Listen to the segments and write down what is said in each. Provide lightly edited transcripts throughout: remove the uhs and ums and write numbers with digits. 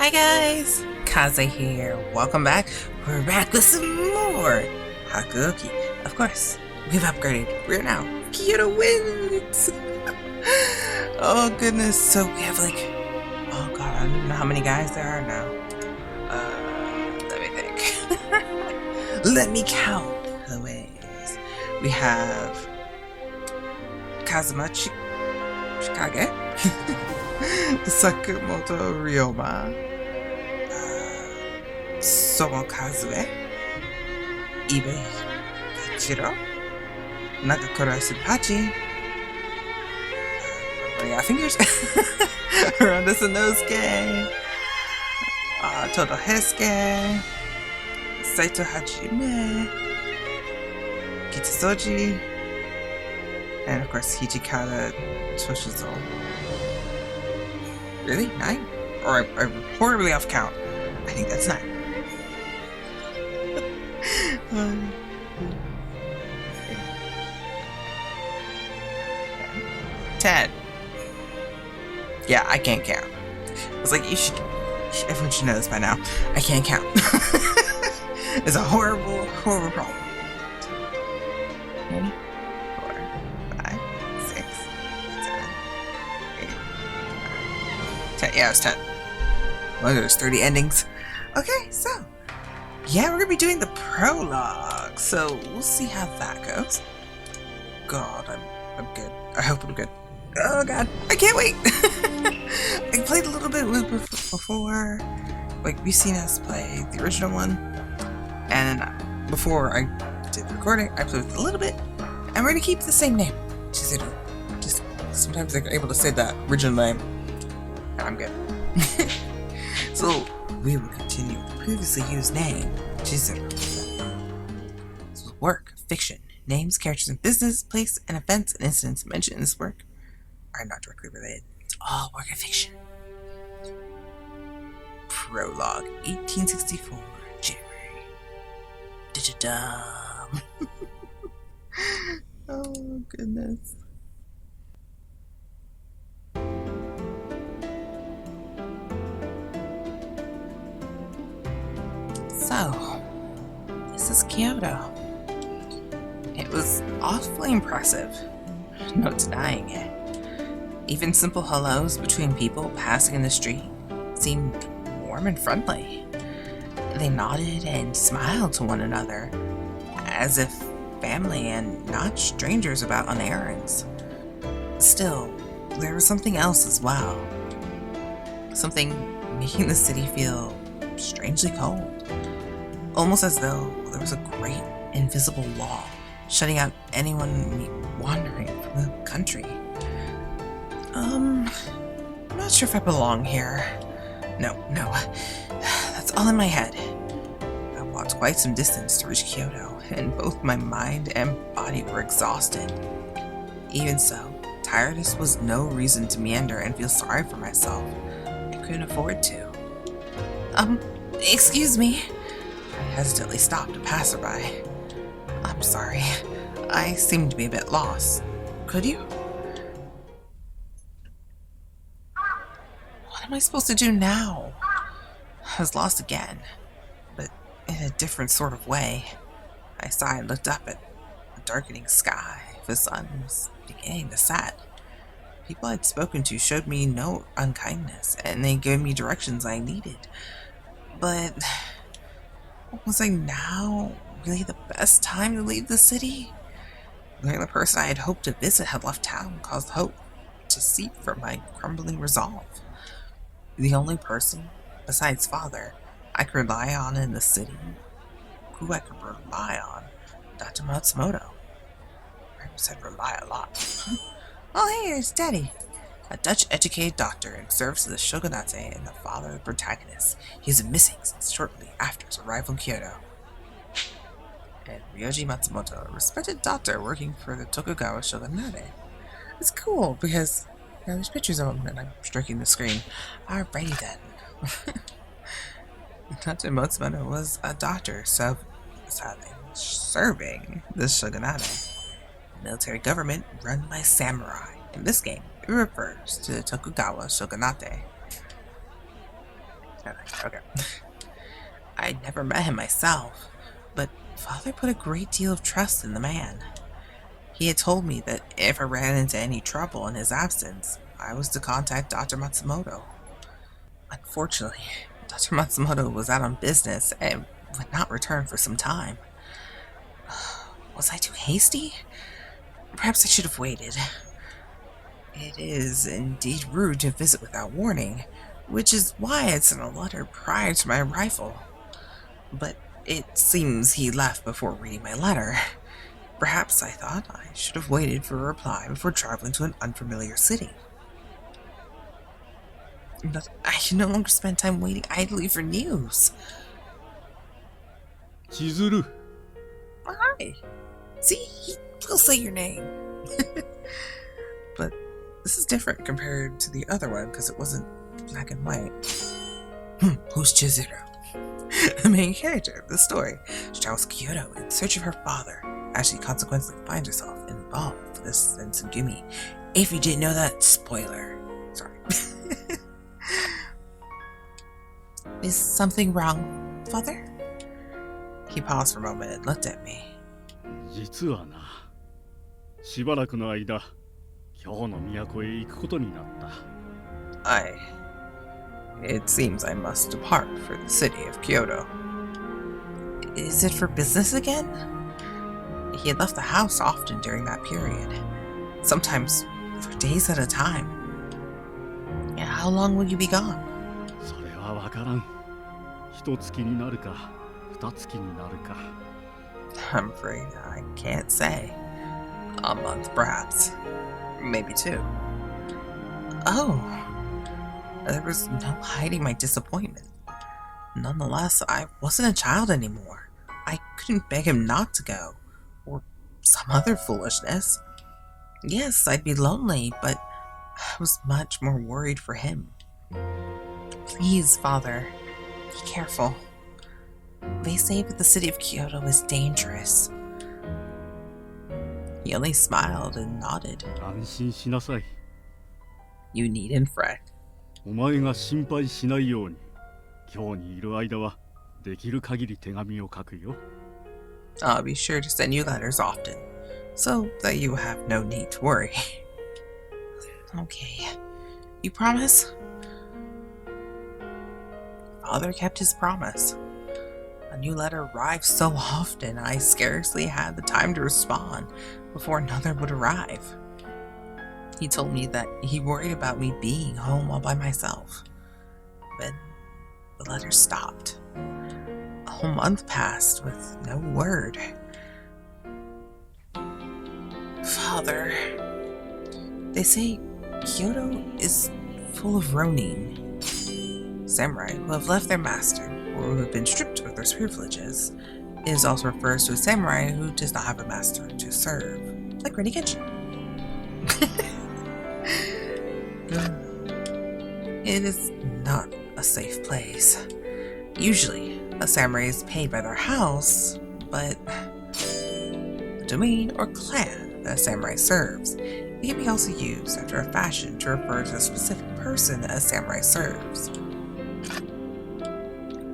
Hi guys, Kazue here. Welcome back. We're back with some more Hakuouki. Of course, we've upgraded. We're now Kyoto Winds. Oh goodness, so we have like, oh god, I don't even know how many guys there are now. Let me think. Let me count the ways. We have Kazama, Chikage, Sakamoto, Ryouma, Souma Kazue, Ibe, Hachirou, Nagakura Shinpachi, running out of fingers, Harada Sanosuke, Toudou Heisuke, Saito Hajime, Okita Souji, and of course Hijikata, Toshizo. Really? 9? Or I'm horribly off count. I think that's 9. 10. Yeah, I can't count. I was like, everyone should know this by now. I can't count. It's a horrible, horrible problem. 3, 4, 5, 6, 7, 8, 9, 10. Yeah, it was 10. Well, there's 30 endings. Okay, so yeah, we're gonna be doing the prologue, so we'll see how that goes. God, I'm good. I hope I'm good. Oh god, I can't wait. I played a little bit with before, like you've seen us play the original one, and before I did the recording, I played with a little bit, and we're gonna keep the same name, Chizuru. Just sometimes they're able to say that original name, and I'm good. So we will continue with the previously used name, Chizuru. This was work, fiction. Names, characters, and business, place, and events and incidents mentioned in this work are not directly related. It's all work of fiction. Prologue, 1864, January. Digidum. Oh, goodness. So, this is Kyoto. It was awfully impressive, no denying it. Even simple hellos between people passing in the street seemed warm and friendly. They nodded and smiled to one another, as if family and not strangers about on errands. Still, there was something else as well. Something making the city feel strangely cold. Almost as though there was a great invisible wall shutting out anyone wandering from the country. I'm not sure if I belong here. No, that's all in my head. I walked quite some distance to reach Kyoto, and both my mind and body were exhausted. Even so, tiredness was no reason to meander and feel sorry for myself. I couldn't afford to. Excuse me. I hesitantly stopped a passerby. I'm sorry. I seem to be a bit lost. Could you? What am I supposed to do now? I was lost again, but in a different sort of way. I sighed and looked up at the darkening sky. The sun was beginning to set. People I'd spoken to showed me no unkindness, and they gave me directions I needed. But was I now really the best time to leave the city? Learning the person I had hoped to visit had left town caused hope to seep from my crumbling resolve. The only person, besides father, I could rely on in the city, who I could rely on, Dr. Matsumoto. I said rely a lot. Oh hey, there's Daddy. A Dutch-educated doctor in service of the shogunate and the father of the protagonist. He has been missing since shortly after his arrival in Kyoto. And Ryoji Matsumoto, a respected doctor working for the Tokugawa shogunate. It's cool because there's pictures of him and I'm stroking the screen. Alrighty then. Dr. Matsumoto was a doctor serving the shogunate, a military government run by samurai. In this game, it refers to the Tokugawa shogunate. Okay. I'd never met him myself, but Father put a great deal of trust in the man. He had told me that if I ran into any trouble in his absence, I was to contact Dr. Matsumoto. Unfortunately, Dr. Matsumoto was out on business and would not return for some time. Was I too hasty? Perhaps I should have waited. It is indeed rude to visit without warning, which is why I sent a letter prior to my arrival. But it seems he left before reading my letter. Perhaps I thought I should have waited for a reply before traveling to an unfamiliar city. But I can no longer spend time waiting idly for news. Chizuru. Hi. See, he will say your name. But this is different compared to the other one because it wasn't black and white. Who's Chizuru? The main character of the story. She travels to Kyoto in search of her father, as she consequently finds herself involved with this Shinsengumi. If you didn't know that, spoiler. Sorry. Is something wrong, Father? He paused for a moment and looked at me. 実はな、しばらくの間、京の都へ行くことになった。It seems I must depart for the city of Kyoto. Is it for business again? He had left the house often during that period, sometimes for days at a time. How long will you be gone? それはわからん。一月になるか、二月になるか。I'm afraid I can't say. A month, perhaps. Maybe two. Oh. There was no hiding my disappointment. Nonetheless, I wasn't a child anymore. I couldn't beg him not to go, or some other foolishness. Yes, I'd be lonely, but I was much more worried for him. Please, Father, be careful. They say that the city of Kyoto is dangerous. He only smiled and nodded. 安心しなさい。You needn't fret. お前が心配しないように、今日にいる間はできる限り手紙を書くよ。I'll be sure to send you letters often, so that you have no need to worry. Okay, you promise? Father kept his promise. A new letter arrived so often I scarcely had the time to respond before another would arrive. He told me that he worried about me being home all by myself. Then the letter stopped. A whole month passed with no word. Father, they say Kyoto is full of ronin, samurai who have left their master or who have been stripped of their privileges. It is also refers to a samurai who does not have a master to serve, like Renny Kenshin. It is not a safe place. Usually, a samurai is paid by their house, but the domain or clan that a samurai serves, it can be also used after a fashion to refer to a specific person a samurai serves.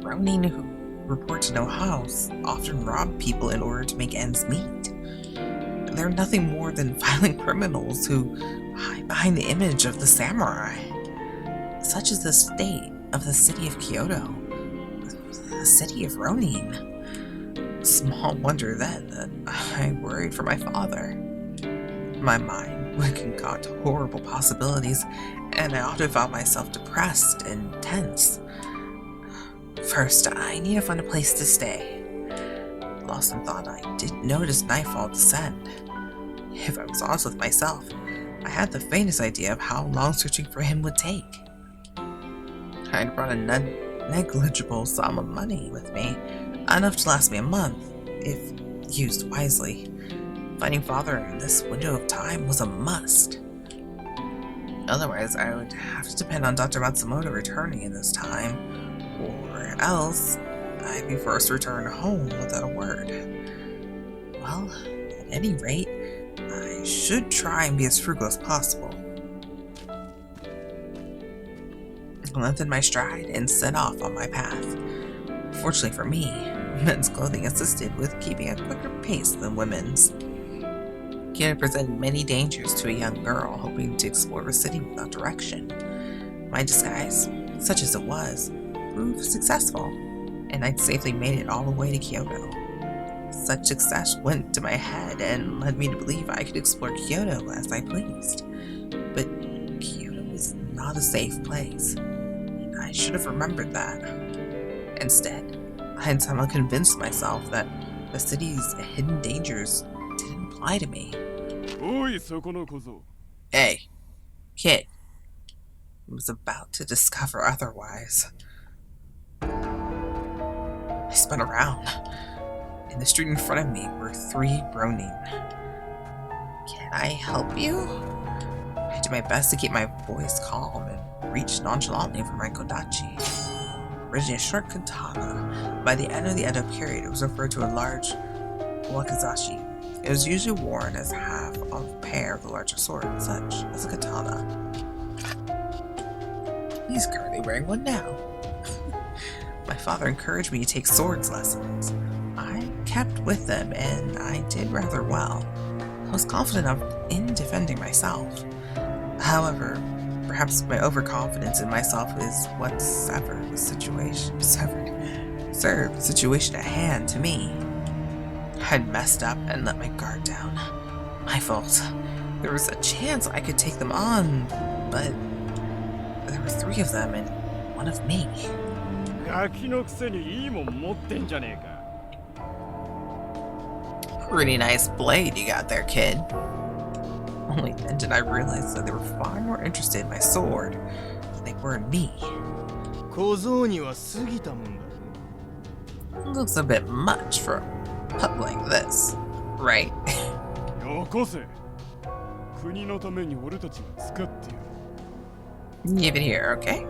Ronin who report to no house often rob people in order to make ends meet. They're nothing more than violent criminals who hide behind the image of the samurai. Such is the state of the city of Kyoto, the city of Ronin. Small wonder then that I worried for my father. My mind would concoct horrible possibilities, and I often found myself depressed and tense. First, I need to find a place to stay. Lost in thought, I didn't notice nightfall descend. If I was honest with myself, I had the faintest idea of how long searching for him would take. I had brought a negligible sum of money with me, enough to last me a month, if used wisely. Finding father in this window of time was a must. Otherwise, I would have to depend on Dr. Matsumoto returning in this time, or else I'd be forced to return home without a word. Well, at any rate, I should try and be as frugal as possible. lengthened my stride, and set off on my path. Fortunately for me, men's clothing assisted with keeping a quicker pace than women's. Kyoto presented many dangers to a young girl hoping to explore the city without direction. My disguise, such as it was, proved successful, and I'd safely made it all the way to Kyoto. Such success went to my head and led me to believe I could explore Kyoto as I pleased. But Kyoto was not a safe place, and I should have remembered that. Instead, I had somehow convinced myself that the city's hidden dangers didn't apply to me. Hey, kid. I was about to discover otherwise. I spun around. In the street in front of me were 3 Ronin. Can I help you? I did my best to keep my voice calm and reached nonchalantly for my kodachi. Originally a short katana, by the end of the Edo period it was referred to a large wakizashi. It was usually worn as half of a pair of the larger sword, such as a katana. He's currently wearing one now. My father encouraged me to take swords lessons. I kept with them, and I did rather well. I was confident in defending myself. However, perhaps my overconfidence in myself is what served the situation at hand to me. I'd messed up and let my guard down. My fault. There was a chance I could take them on, but there were 3 of them and 1 of me. Pretty nice blade you got there, kid. Only then did I realize that they were far more interested in my sword than they were in me. Looks a bit much for a pup like this, right? Leave it here, okay?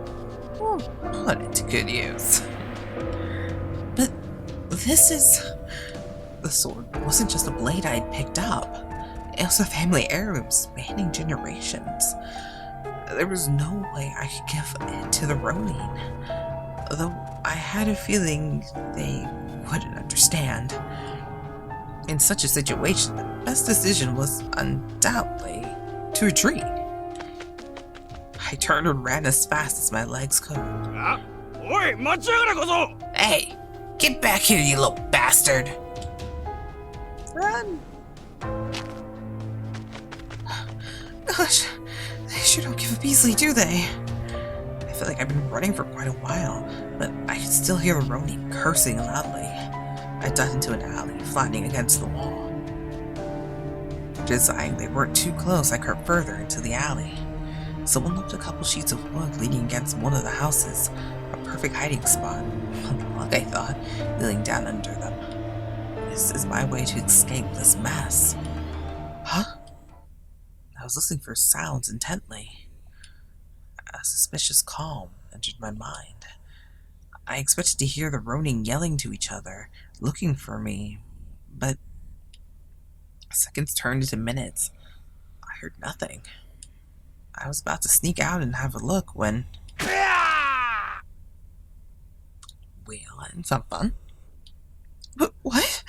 We'll put it to good use. But the sword wasn't just a blade I'd picked up. It was a family heirloom spanning generations. There was no way I could give it to the Ronin, though I had a feeling they wouldn't understand. In such a situation, the best decision was undoubtedly to retreat. I turned and ran as fast as my legs could. Hey, get back here, you little bastard! Run! Gosh, they sure don't give up easily, do they? I feel like I've been running for quite a while, but I could still hear the Ronin cursing loudly. I ducked into an alley, flattening against the wall. Deciding they weren't too close, I crept further into the alley. Someone left a couple sheets of wood leaning against one of the houses, a perfect hiding spot. Luck, I thought, kneeling down under them. This is my way to escape this mess. Huh? I was listening for sounds intently. A suspicious calm entered my mind. I expected to hear the Ronin yelling to each other, looking for me, but seconds turned into minutes. I heard nothing. I was about to sneak out and have a look when... Well, that sounds fun. But what?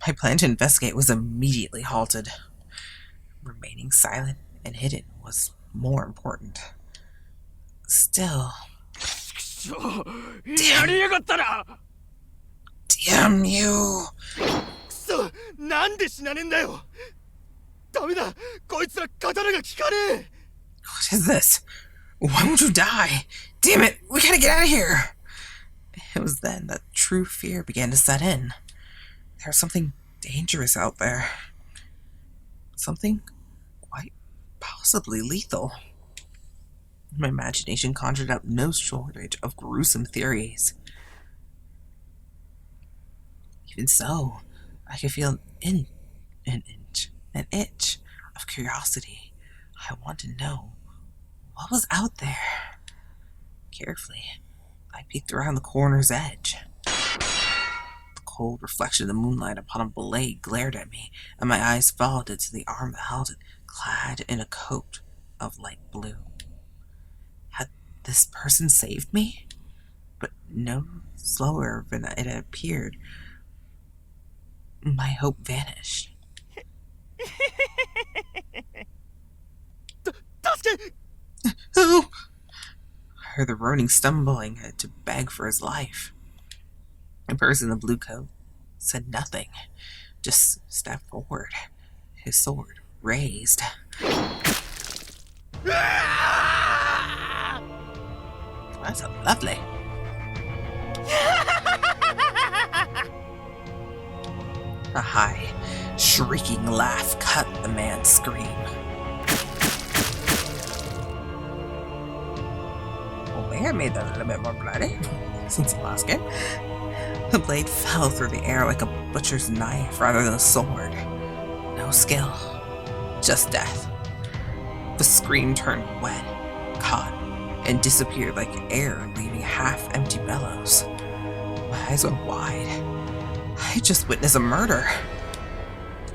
My plan to investigate was immediately halted. Remaining silent and hidden was more important. Still... Damn you! What is this? Why won't you die? Damn it, we gotta get out of here! It was then that true fear began to set in. There was something dangerous out there. Something quite possibly lethal. My imagination conjured up no shortage of gruesome theories. Even so, I could feel an itch of curiosity. I wanted to know what was out there. Carefully, I peeked around the corner's edge. The cold reflection of the moonlight upon a blade glared at me, and my eyes followed it to the arm that held it, clad in a coat of light blue. Had this person saved me? But no slower than it appeared, my hope vanished. Oh! I heard the Ronin stumbling to beg for his life. The person in the blue coat said nothing, just stepped forward, his sword raised. That's lovely. A high, shrieking laugh cut the man's scream. Well, I made that a little bit more bloody since the last game. The blade fell through the air like a butcher's knife rather than a sword. No skill, just death. The scream turned wet, caught, and disappeared like air leaving half-empty bellows. My eyes went wide. I just witnessed a murder.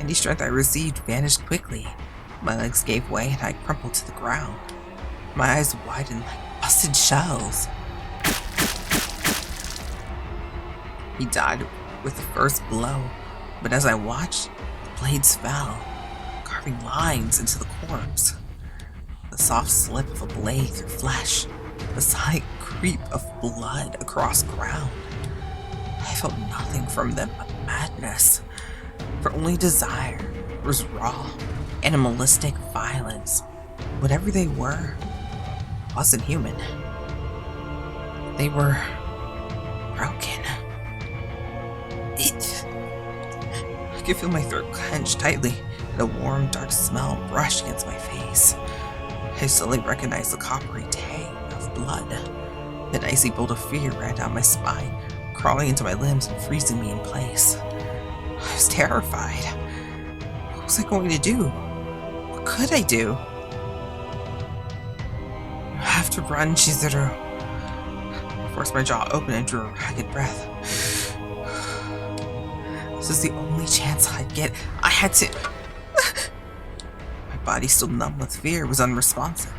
Any strength I received vanished quickly. My legs gave way and I crumpled to the ground. My eyes widened like busted shells. He died with the first blow, but as I watched, the blades fell, carving lines into the corpse. The soft slip of a blade through flesh, the slight creep of blood across ground. I felt nothing from them but madness, for only desire was raw, animalistic violence. Whatever they were, wasn't human. They were broken. I could feel my throat clenched tightly, and a warm, dark smell brushed against my face. I suddenly recognized the coppery tang of blood. An icy bolt of fear ran down my spine, crawling into my limbs and freezing me in place. I was terrified. What was I going to do? What could I do? You have to run, Chizuru. I forced my jaw open and drew a ragged breath. This is the only chance I'd get. I had to... My body, still numb with fear, was unresponsive.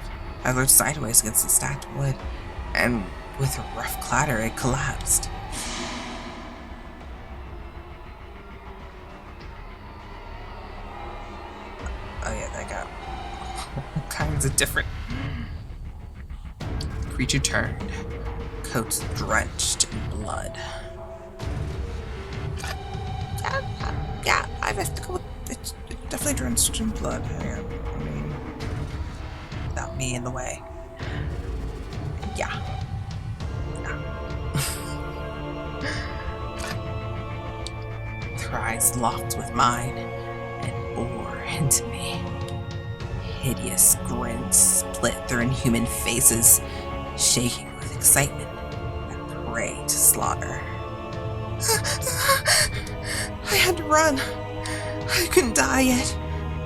I lurched sideways against the stacked wood, and with a rough clatter, it collapsed. Oh yeah, that got all kinds of different... The creature turned, coats drenched in blood. Yeah, I have to go with it. It's definitely drenched in blood. I mean, without me in the way. Yeah. Her eyes locked with mine and bore into me. Hideous grins split their inhuman faces, shaking with excitement and prey to slaughter. I had to run. I couldn't die yet,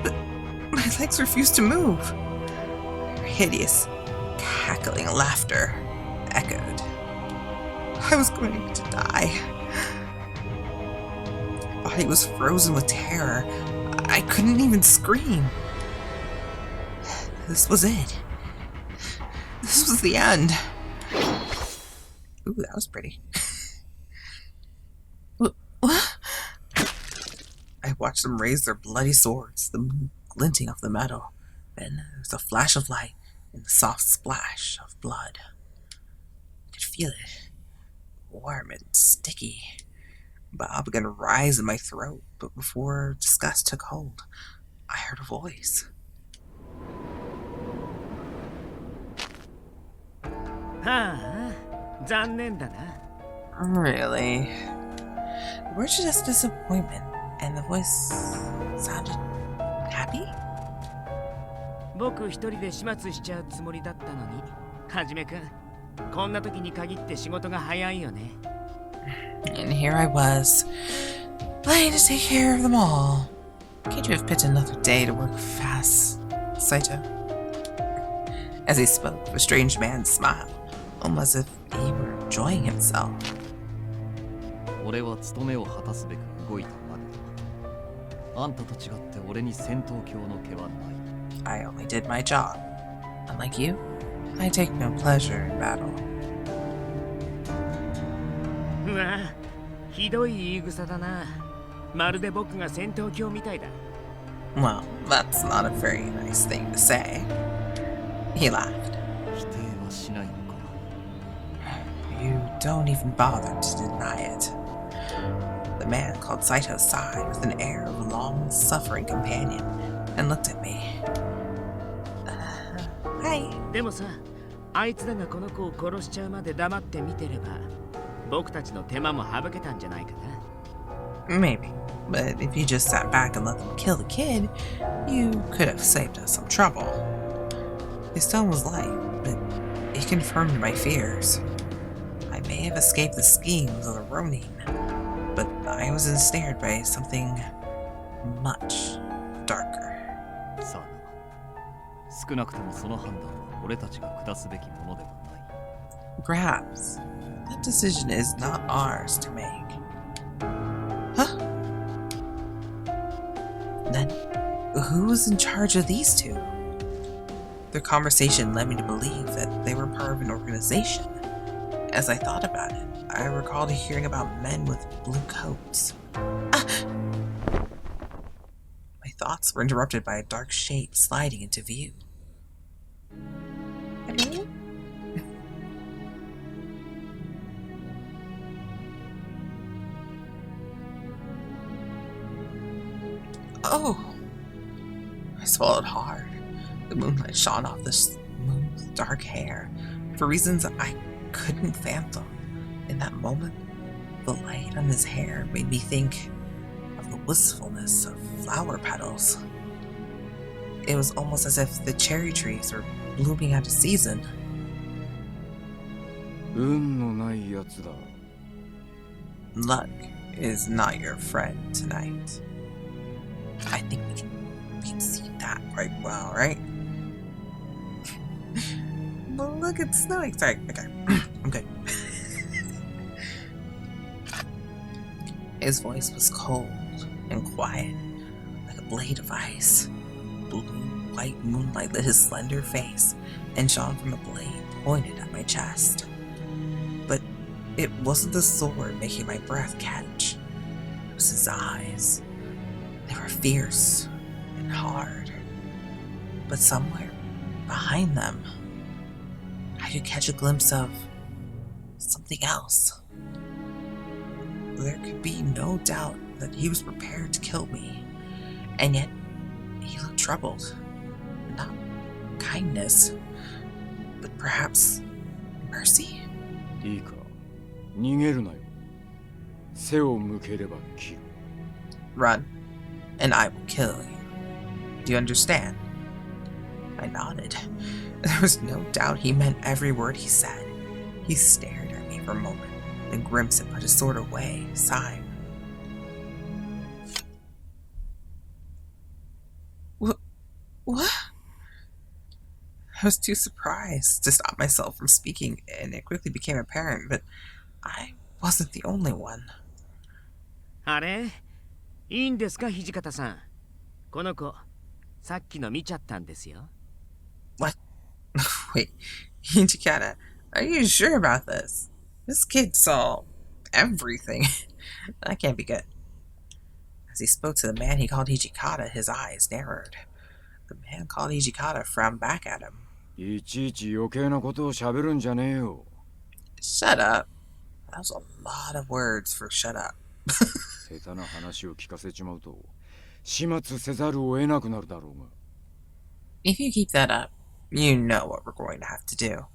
but my legs refused to move. Her hideous, cackling laughter echoed. I was going to die. My body was frozen with terror. I couldn't even scream. This was it. This was the end. Ooh, that was pretty. What? I watched them raise their bloody swords, the glinting of the metal. Then there was a flash of light and the soft splash of blood. I could feel it, warm and sticky. Bile began to rise in my throat, but before disgust took hold, I heard a voice. Really? The words were just disappointment, and the voice sounded happy? 僕一人で始末しちゃうつもりだったのに、はじめくん、こんな時に限って仕事が早いよね。And here I was, planning to take care of them all. Can't you have picked another day to work fast, Saito? As he spoke, the strange man smiled, almost as if he were enjoying himself. 俺は務めを果たすべく動いたまでだ。あんたと違って俺に戦闘狂の毛はない。I only did my job. Unlike you, I take no pleasure in battle. うわ、ひどい言い草だな。まるで僕が戦闘狂みたいだ。Well, that's not a very nice thing to say. He laughed. 否定はしないのか。 You don't even bother to deny it. The man called Saito sighed with an air of a long-suffering companion and looked at me. Hi. でもさ、あいつらがこの子を殺しちゃうまで黙って見てれば、僕たちの手間も省けたんじゃないかな。Maybe. But if you just sat back and let them kill the kid, you could have saved us some trouble. His tone was light, but it confirmed my fears. I may have escaped the schemes of the Ronin, but I was ensnared by something much darker. さあ、少なくともその判断は俺たちが下すべきものではない。 Perhaps that decision is not ours to make. Huh? Then, who was in charge of these two? Their conversation led me to believe that they were part of an organization. As I thought about it, I recalled hearing about men with blue coats. Ah! My thoughts were interrupted by a dark shape sliding into view. Hello? Oh! I swallowed hard. The moonlight shone off the smooth, dark hair for reasons I couldn't fathom. In that moment, the light on his hair made me think of the wistfulness of flower petals. It was almost as if the cherry trees were blooming out of season. 運のないやつだ。 Luck is not your friend tonight. I think we can see that quite well, right? But look, it's snowing. Sorry, okay. I'm good. His voice was cold and quiet, like a blade of ice. Blue, white moonlight lit his slender face and shone from the blade pointed at my chest. But it wasn't the sword making my breath catch. It was his eyes. They were fierce and hard. But somewhere behind them, I could catch a glimpse of something else. There could be no doubt that he was prepared to kill me, and yet he looked troubled. Not kindness, but perhaps mercy? いいか、逃げるなよ。背を向ければ切る。 Run, and I will kill you. Do you understand? I nodded. There was no doubt he meant every word he said. He stared at me for a moment, then grimaced and put his sword away, sighing. What? I was too surprised to stop myself from speaking, and it quickly became apparent that I wasn't the only one. あれ、いいんですか、土方さん。この子、さっきの見ちゃったんですよ。What? Wait, Hijikata, are you sure about this? This kid saw everything. That can't be good. As he spoke to the man he called Hijikata, his eyes narrowed. The man called Hijikata frowned back at him. いちいち余計なことを喋るんじゃねえよ。 Shut up. That was a lot of words for shut up. 下手な話を聞かせちまうと始末せざるを得なくなるだろうが。 If you keep that up, you know what we're going to have to do.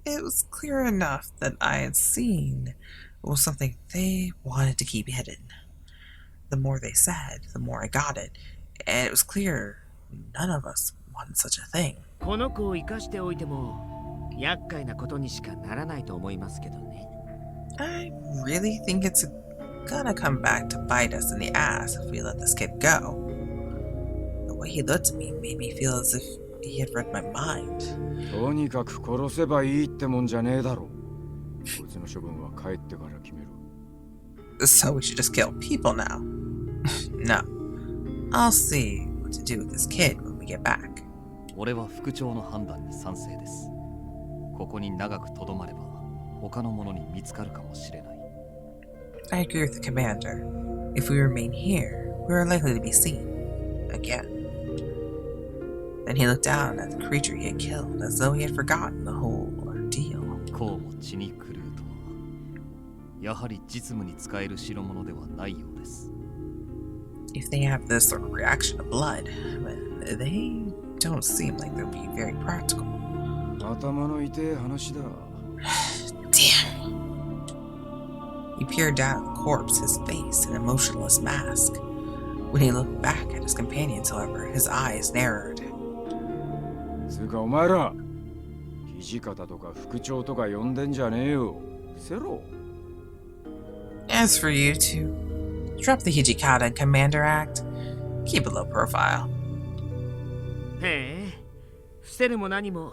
It was clear enough that I had seen it was something they wanted to keep hidden. The more they said, the more I got it, and it was clear none of us wanted such a thing. この子を生かしておいても厄介なことにしかならないと思いますけどね。I really think it's gonna come back to bite us in the ass if we let this kid go. The way he looked at me made me feel as if he had read my mind. とにかく殺せばいいってもんじゃねえだろう。こいつの処分は帰ってから決める。 So we should just kill people now? No. I'll see what to do with this kid when we get back. 俺は副長の判断に賛成です。ここに長くとどまれば他の者に見つかるかもしれない。 I agree with the commander. If we remain here, we are likely to be seen again. Then he looked down at the creature he had killed as though he had forgotten the whole ordeal. こうも血に狂うとは、やはり実務に使える代物ではないようです。 If they have this sort of reaction to blood, they don't seem like they'll be very practical. 頭の痛い話だ。 Damn. He peered down at the corpse, his face an emotionless mask. When he looked back at his companions, however, his eyes narrowed. つうかお前ら、土方とか副長とか呼んでんじゃねえよ。せろ。 As for you two, drop the Hijikata and Commander act. Keep a low profile. へえ、伏せるも何も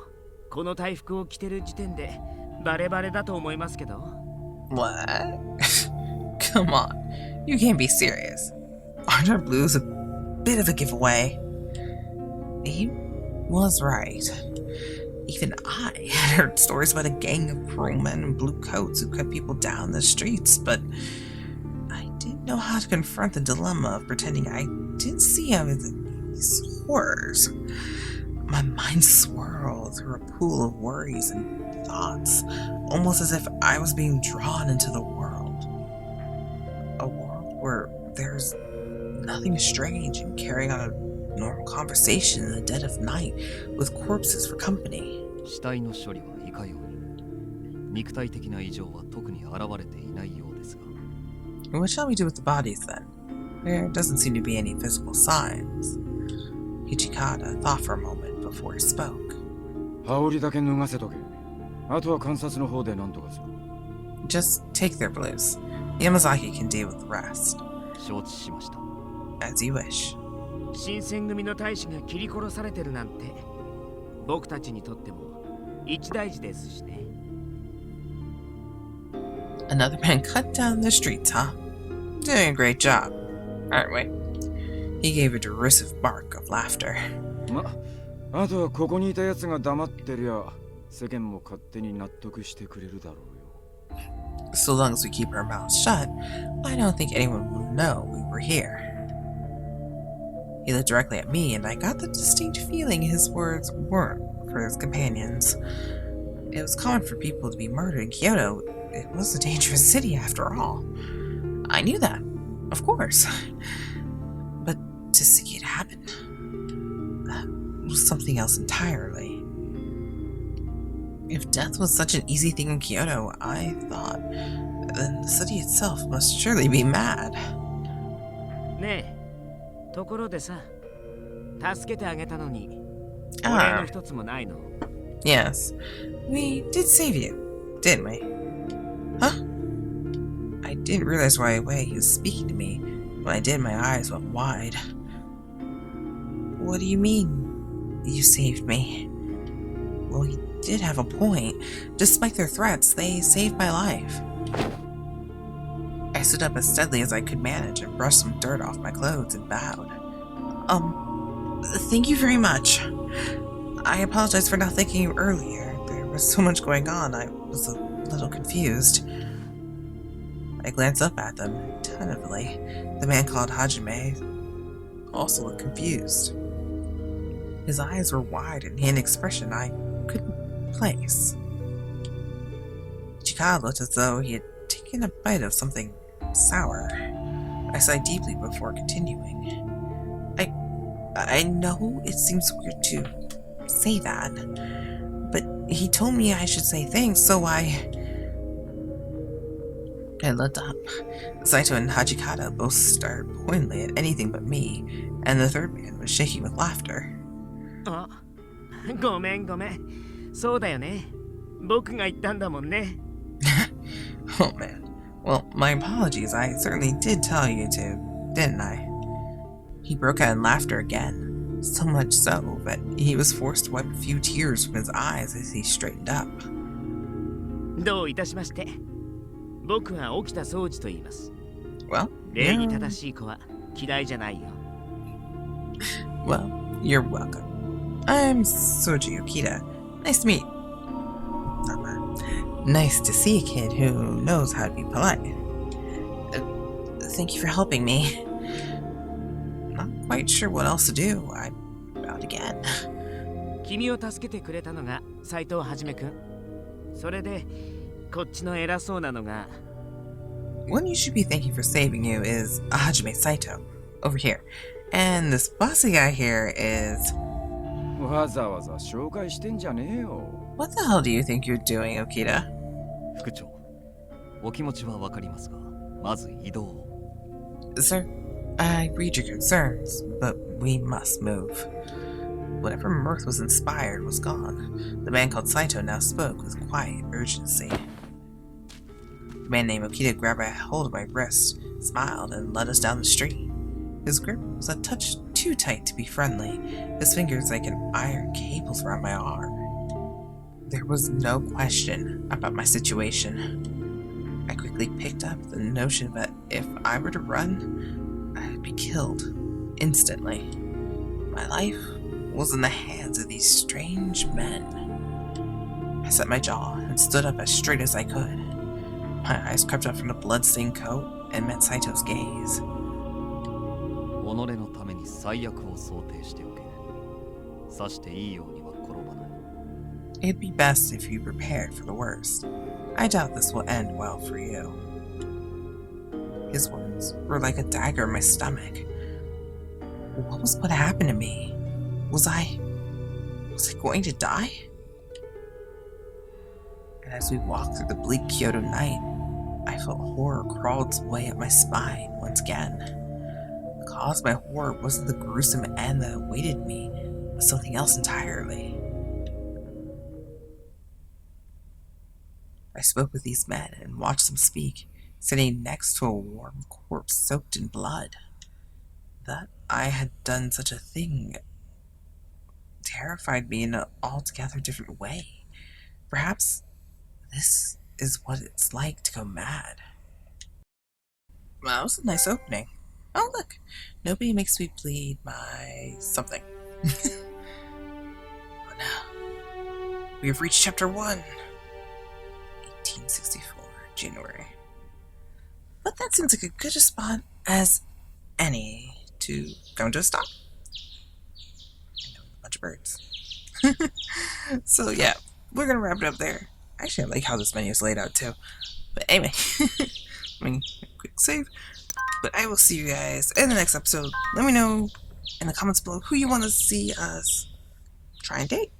この大服を着てる時点でバレバレだと思いますけど。 What? Come on, you can't be serious. Aren't our blues a bit of a giveaway? He was right. Even I had heard stories about a gang of crewmen in blue coats who cut people down the streets, but I didn't know how to confront the dilemma of pretending I didn't see any of these horrors. My mind swirled through a pool of worries and thoughts, almost as if I was being drawn into the world. A world where there's nothing strange in carrying on a normal conversation in the dead of night with corpses for company. 死体の処理はいかように、肉体的な異常は特に現れていないようですが。 What shall we do with the bodies then? There doesn't seem to be any physical signs. Hijikata thought for a moment before he spoke. 羽織だけ脱がせとけ。あとは観察の方で何とかする。 Just take their blues. Yamazaki can deal with the rest. 承知しました。 As you wish. 新選組の大使が切り殺されてるなんて、僕たちにとっても一大事ですしね。 Another man cut down the streets, huh? Doing a great job, aren't we? He gave a derisive bark of laughter. ま、あとはここにいたやつが黙ってりゃ、世間も勝手に納得してくれるだろうよ。 So long as we keep our mouths shut, I don't think anyone will know we were here. He looked directly at me, and I got the distinct feeling his words weren't for his companions. It was common for people to be murdered in Kyoto. It was a dangerous city after all. I knew that, of course. But to see it happen, that was something else entirely. If death was such an easy thing in Kyoto, I thought, then the city itself must surely be mad. ねえ、ところでさ、助けてあげたのに、お礼の一つもないの。 Yes, we did save you, didn't we? Huh? I didn't realize right away he was speaking to me. When I did, my eyes went wide. What do you mean, you saved me? Well, he did have a point. Despite their threats, they saved my life. I stood up as steadily as I could manage and brushed some dirt off my clothes and bowed. Thank you very much. I apologize for not thanking you earlier. There was so much going on, I was a little confused. I glanced up at them, tentatively. The man called Hajime also looked confused. His eyes were wide and he had an expression I couldn't place. Chikage looked as though he had taken a bite of something sour. I sighed deeply before continuing. I know it seems weird to say that, but he told me I should say thanks, so I looked up. Saito and Hijikata both stared pointedly at anything but me, and the third man was shaking with laughter. あ、ごめんごめん。そうだよね。僕が言ったんだもんね。Oh man. Well, my apologies. I certainly did tell you to, didn't I? He broke out in laughter again. So much so that he was forced to wipe a few tears from his eyes as he straightened up. どういたしまして。僕は沖田総司と言います。 Well, 礼儀正しい子は嫌いじゃないよ。 Well, you're welcome. I'm Souji Okita. Nice to meet. Nice to see a kid who knows how to be polite. Thank you for helping me. Not quite sure what else to do. I bowed again. 君を助けてくれたのが斎藤はじめくん。それでこっちの偉そうなのが One you should be thanking for saving you is Hajime Saito, over here. And this bossy guy here is... わざわざ紹介してんじゃねえよ。 What the hell do you think you're doing, Okita? 副長、お気持ちはわかりますが、まず移動を。Sir, I read your concerns, but we must move. Whatever mirth was inspired was gone. The man called Saito now spoke with quiet urgency. The man named Okita grabbed a hold of my wrist, smiled, and led us down the street. His grip was a touch too tight to be friendly, his fingers like an iron cables around my arm. There was no question about my situation. I quickly picked up the notion that if I were to run, I'd be killed instantly. My life was in the hands of these strange men. I set my jaw and stood up as straight as I could. My eyes crept up from the blood-stained coat and met Saito's gaze. 己のために最悪を想定しておけ。さしていいようには転ばない。 It'd be best if you prepared for the worst. I doubt this will end well for you. His words were like a dagger in my stomach. What was going to happen to me? Was I going to die? And as we walked through the bleak Kyoto night, I felt horror crawl its way up my spine once again. The cause of my horror wasn't the gruesome end that awaited me, but something else entirely. I spoke with these men and watched them speak, sitting next to a warm corpse soaked in blood. That I had done such a thing terrified me in an altogether different way. Perhaps this is what it's like to go mad. Well, that was a nice opening. Oh, look. Nobody makes me bleed my something. Oh no. We have reached chapter 1. 1864, January. But that seems like a good a spot as any to come to a stop. And a bunch of birds. So yeah, we're gonna wrap it up there. Actually, I like how this menu is laid out too. But anyway, let me quick save. But I will see you guys in the next episode. Let me know in the comments below who you want to see us try and date.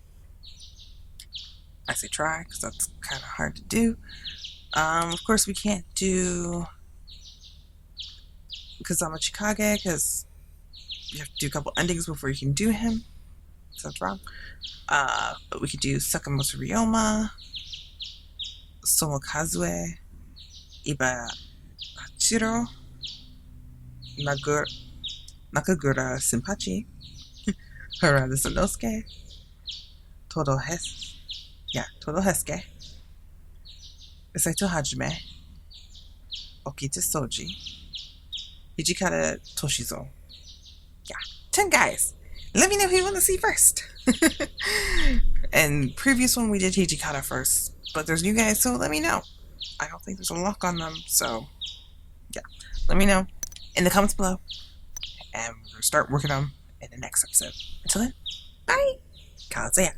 I say try because that's kind of hard to do. Of course, we can't do Kazama Chikage because you have to do a couple endings before you can do him. Sounds wrong. But we could do Sakamoto Ryouma, Souma Kazue, Iba Hachirou, Nagakura Shinpachi, Harada Sanosuke, Toudou Heisuke, Saito Hajime, Okita Souji, Hijikata Toshizo. Yeah, 10 guys. Let me know who you want to see first. And previous one we did Hijikata first, but there's new guys, so let me know. I don't think there's a lock on them, so yeah, let me know in the comments below, and we're gonna start working on them in the next episode. Until then, bye. Kazue.